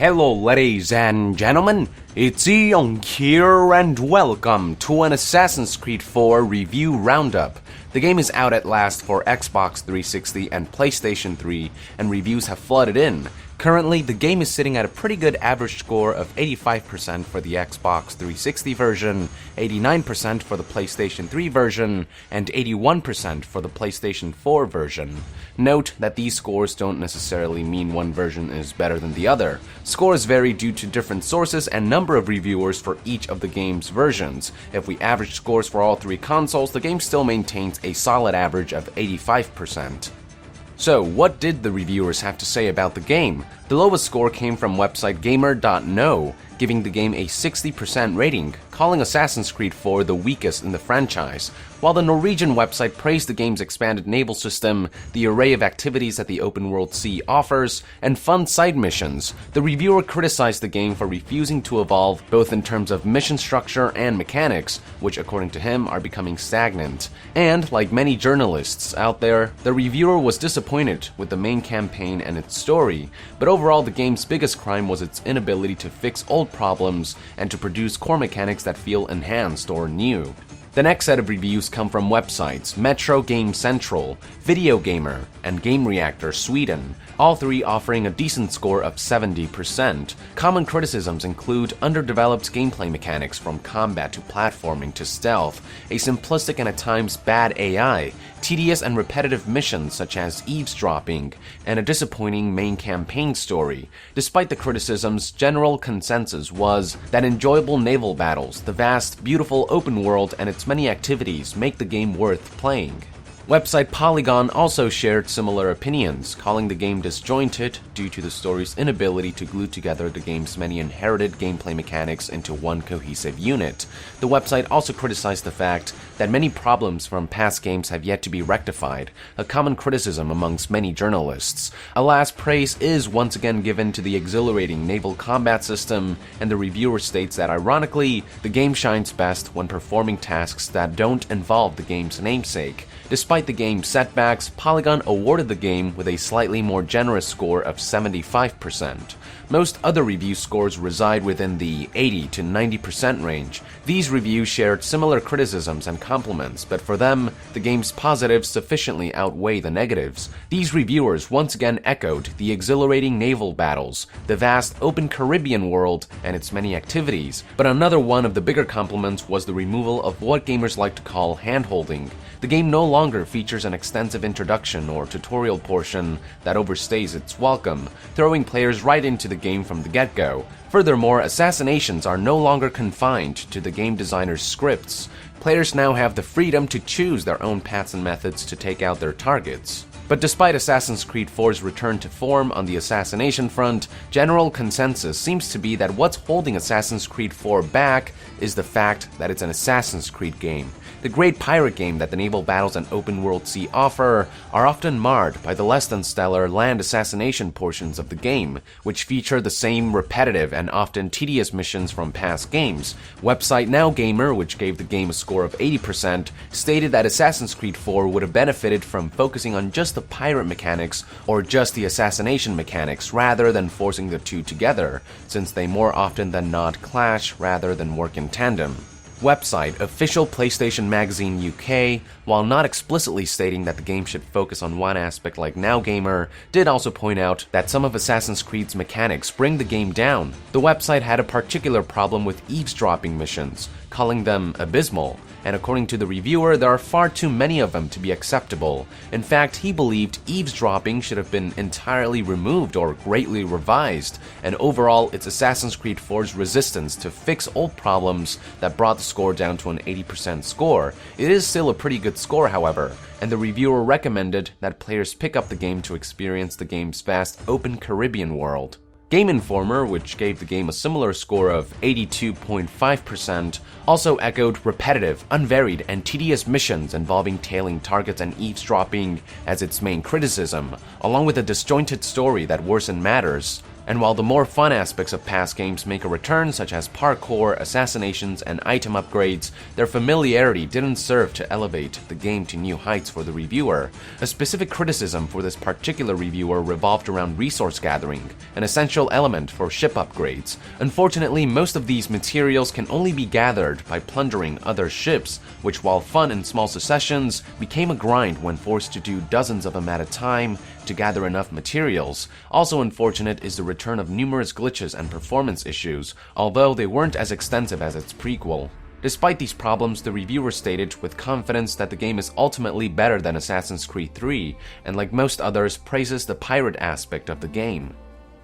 Hello ladies and gentlemen, it's Young here and welcome to an Assassin's Creed 4 review roundup. The game is out at last for Xbox 360 and PlayStation 3 and reviews have flooded in. Currently, the game is sitting at a pretty good average score of 85% for the Xbox 360 version, 89% for the PlayStation 3 version, and 81% for the PlayStation 4 version. Note that these scores don't necessarily mean one version is better than the other. Scores vary due to different sources and number of reviewers for each of the game's versions. If we average scores for all three consoles, the game still maintains a solid average of 85%. So, what did the reviewers have to say about the game? The lowest score came from website gamer.no, giving the game a 60% rating, calling Assassin's Creed 4 the weakest in the franchise. While the Norwegian website praised the game's expanded naval system, the array of activities that the open-world sea offers, and fun side missions, the reviewer criticized the game for refusing to evolve both in terms of mission structure and mechanics, which according to him are becoming stagnant. And, like many journalists out there, the reviewer was disappointed with the main campaign and its story, but overall the game's biggest crime was its inability to fix old problems and to produce core mechanics that feel enhanced or new. The next set of reviews come from websites Metro Game Central, Video Gamer, and Game Reactor Sweden, all three offering a decent score of 70%. Common criticisms include underdeveloped gameplay mechanics from combat to platforming to stealth, a simplistic and at times bad AI, tedious and repetitive missions such as eavesdropping, and a disappointing main campaign story. Despite the criticisms, general consensus was that enjoyable naval battles, the vast, beautiful open world, and its many activities make the game worth playing. Website Polygon also shared similar opinions, calling the game disjointed due to the story's inability to glue together the game's many inherited gameplay mechanics into one cohesive unit. The website also criticized the fact that many problems from past games have yet to be rectified, a common criticism amongst many journalists. Alas, praise is once again given to the exhilarating naval combat system, and the reviewer states that ironically, the game shines best when performing tasks that don't involve the game's namesake. Despite the game's setbacks, Polygon awarded the game with a slightly more generous score of 75%. Most other review scores reside within the 80 to 90% range. These reviews shared similar criticisms and compliments, but for them, the game's positives sufficiently outweigh the negatives. These reviewers once again echoed the exhilarating naval battles, the vast open Caribbean world, and its many activities, but another one of the bigger compliments was the removal of what gamers like to call hand-holding. The game no longer features an extensive introduction or tutorial portion that overstays its welcome, throwing players right into the game from the get-go. Furthermore, assassinations are no longer confined to the game designer's scripts. Players now have the freedom to choose their own paths and methods to take out their targets. But despite Assassin's Creed 4's return to form on the assassination front, general consensus seems to be that what's holding Assassin's Creed 4 back is the fact that it's an Assassin's Creed game. The great pirate game that the naval battles and open-world sea offer are often marred by the less-than-stellar land assassination portions of the game, which feature the same repetitive and often tedious missions from past games. Website NowGamer, which gave the game a score of 80%, stated that Assassin's Creed 4 would have benefited from focusing on just the pirate mechanics or just the assassination mechanics rather than forcing the two together, since they more often than not clash rather than work in tandem. Website Official PlayStation Magazine UK, while not explicitly stating that the game should focus on one aspect like NowGamer, did also point out that some of Assassin's Creed's mechanics bring the game down. The website had a particular problem with eavesdropping missions, calling them abysmal, and according to the reviewer, there are far too many of them to be acceptable. In fact, he believed eavesdropping should have been entirely removed or greatly revised, and overall, it's Assassin's Creed 4's resistance to fix old problems that brought the score down to an 80% score. It is still a pretty good score, however, and the reviewer recommended that players pick up the game to experience the game's vast open Caribbean world. Game Informer, which gave the game a similar score of 82.5%, also echoed repetitive, unvaried, and tedious missions involving tailing targets and eavesdropping as its main criticism, along with a disjointed story that worsened matters. And while the more fun aspects of past games make a return, such as parkour, assassinations, and item upgrades, their familiarity didn't serve to elevate the game to new heights for the reviewer. A specific criticism for this particular reviewer revolved around resource gathering, an essential element for ship upgrades. Unfortunately, most of these materials can only be gathered by plundering other ships, which, while fun in small successions, became a grind when forced to do dozens of them at a time to gather enough materials. Also unfortunate is the return of numerous glitches and performance issues, although they weren't as extensive as its prequel. Despite these problems, the reviewer stated with confidence that the game is ultimately better than Assassin's Creed 3, and like most others, praises the pirate aspect of the game.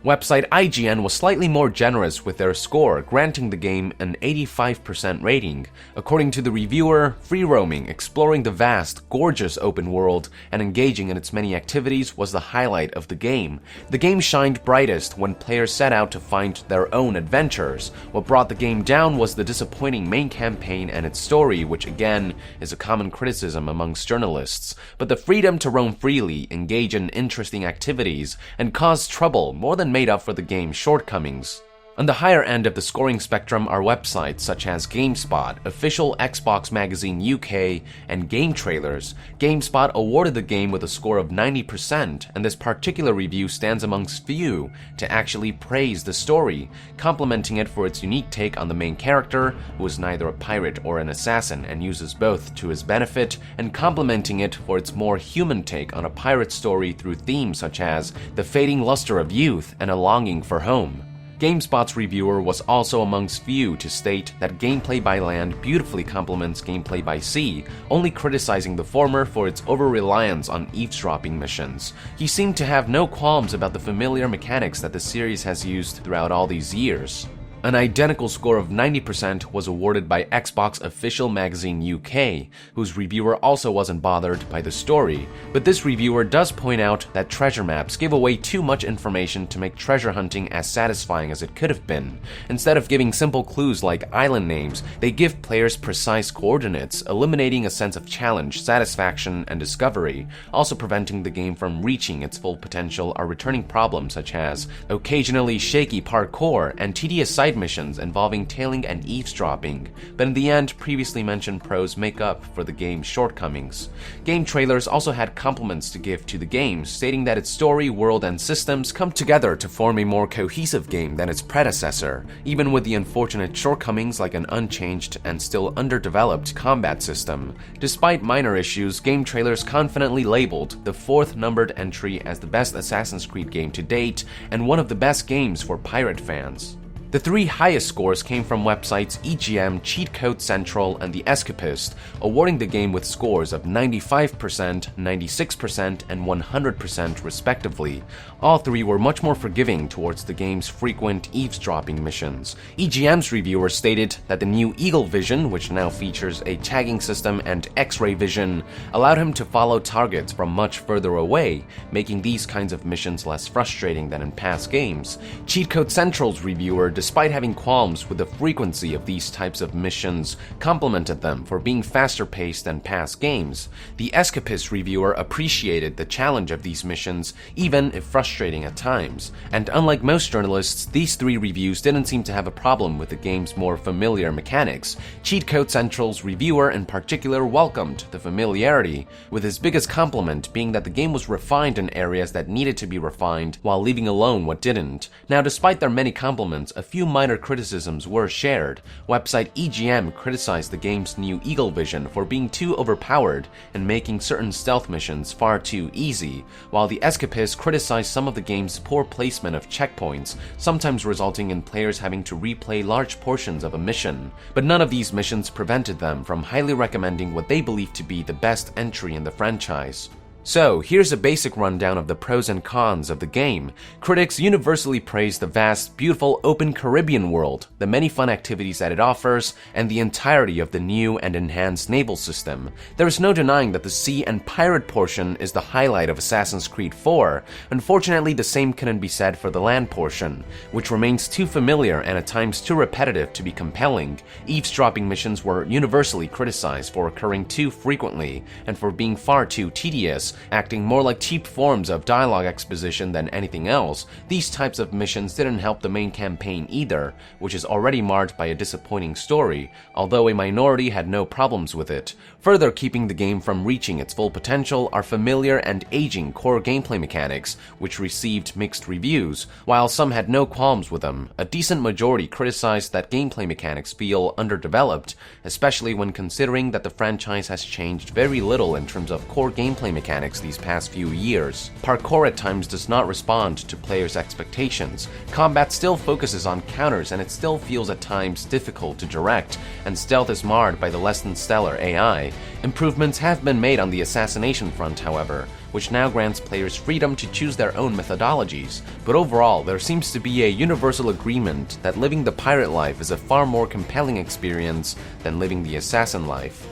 Website IGN was slightly more generous with their score, granting the game an 85% rating. According to the reviewer, free roaming, exploring the vast, gorgeous open world, and engaging in its many activities was the highlight of the game. The game shined brightest when players set out to find their own adventures. What brought the game down was the disappointing main campaign and its story, which again is a common criticism amongst journalists. But the freedom to roam freely, engage in interesting activities, and cause trouble more than made up for the game's shortcomings. On the higher end of the scoring spectrum are websites such as GameSpot, official Xbox Magazine UK, and Game Trailers. GameSpot awarded the game with a score of 90%, and this particular review stands amongst few to actually praise the story, complimenting it for its unique take on the main character, who is neither a pirate or an assassin and uses both to his benefit, and complimenting it for its more human take on a pirate story through themes such as the fading luster of youth and a longing for home. GameSpot's reviewer was also amongst few to state that gameplay by land beautifully complements gameplay by sea, only criticizing the former for its over-reliance on eavesdropping missions. He seemed to have no qualms about the familiar mechanics that the series has used throughout all these years. An identical score of 90% was awarded by Xbox Official Magazine UK, whose reviewer also wasn't bothered by the story, but this reviewer does point out that treasure maps give away too much information to make treasure hunting as satisfying as it could have been. Instead of giving simple clues like island names, they give players precise coordinates, eliminating a sense of challenge, satisfaction, and discovery. Also preventing the game from reaching its full potential are returning problems such as occasionally shaky parkour and tedious side missions involving tailing and eavesdropping, but in the end, previously mentioned pros make up for the game's shortcomings. Game Trailers also had compliments to give to the game, stating that its story, world, and systems come together to form a more cohesive game than its predecessor, even with the unfortunate shortcomings like an unchanged and still underdeveloped combat system. Despite minor issues, Game Trailers confidently labeled the 4th numbered entry as the best Assassin's Creed game to date and one of the best games for pirate fans. The 3 highest scores came from websites EGM, Cheat Code Central, and The Escapist, awarding the game with scores of 95%, 96%, and 100% respectively. All 3 were much more forgiving towards the game's frequent eavesdropping missions. EGM's reviewer stated that the new Eagle Vision, which now features a tagging system and X-ray vision, allowed him to follow targets from much further away, making these kinds of missions less frustrating than in past games. Cheat Code Central's reviewer, despite having qualms with the frequency of these types of missions, complimented them for being faster paced than past games. The Escapist reviewer appreciated the challenge of these missions, even if frustrating at times. And unlike most journalists, these 3 reviews didn't seem to have a problem with the game's more familiar mechanics. Cheat Code Central's reviewer in particular welcomed the familiarity, with his biggest compliment being that the game was refined in areas that needed to be refined while leaving alone what didn't. Now, despite their many compliments, a few minor criticisms were shared. Website EGM criticized the game's new Eagle Vision for being too overpowered and making certain stealth missions far too easy, while the Escapist criticized some of the game's poor placement of checkpoints, sometimes resulting in players having to replay large portions of a mission. But none of these missions prevented them from highly recommending what they believe to be the best entry in the franchise. So, here's a basic rundown of the pros and cons of the game. Critics universally praise the vast, beautiful, open Caribbean world, the many fun activities that it offers, and the entirety of the new and enhanced naval system. There is no denying that the sea and pirate portion is the highlight of Assassin's Creed 4. Unfortunately, the same couldn't be said for the land portion, which remains too familiar and at times too repetitive to be compelling. Eavesdropping missions were universally criticized for occurring too frequently and for being far too tedious, acting more like cheap forms of dialogue exposition than anything else. These types of missions didn't help the main campaign either, which is already marred by a disappointing story, although a minority had no problems with it. Further keeping the game from reaching its full potential are familiar and aging core gameplay mechanics, which received mixed reviews. While some had no qualms with them, a decent majority criticized that gameplay mechanics feel underdeveloped, especially when considering that the franchise has changed very little in terms of core gameplay mechanics these past few years. Parkour at times does not respond to players' expectations. Combat still focuses on counters and it still feels at times difficult to direct, and stealth is marred by the less than stellar AI. Improvements have been made on the assassination front, however, which now grants players freedom to choose their own methodologies. But overall, there seems to be a universal agreement that living the pirate life is a far more compelling experience than living the assassin life.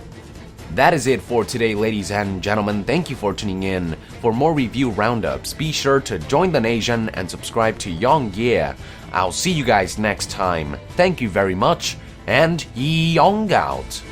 That is it for today, ladies and gentlemen. Thank you for tuning in. For more review roundups, be sure to join the NASIAN and subscribe to Yong. I'll see you guys next time. Thank you very much, and Yong out.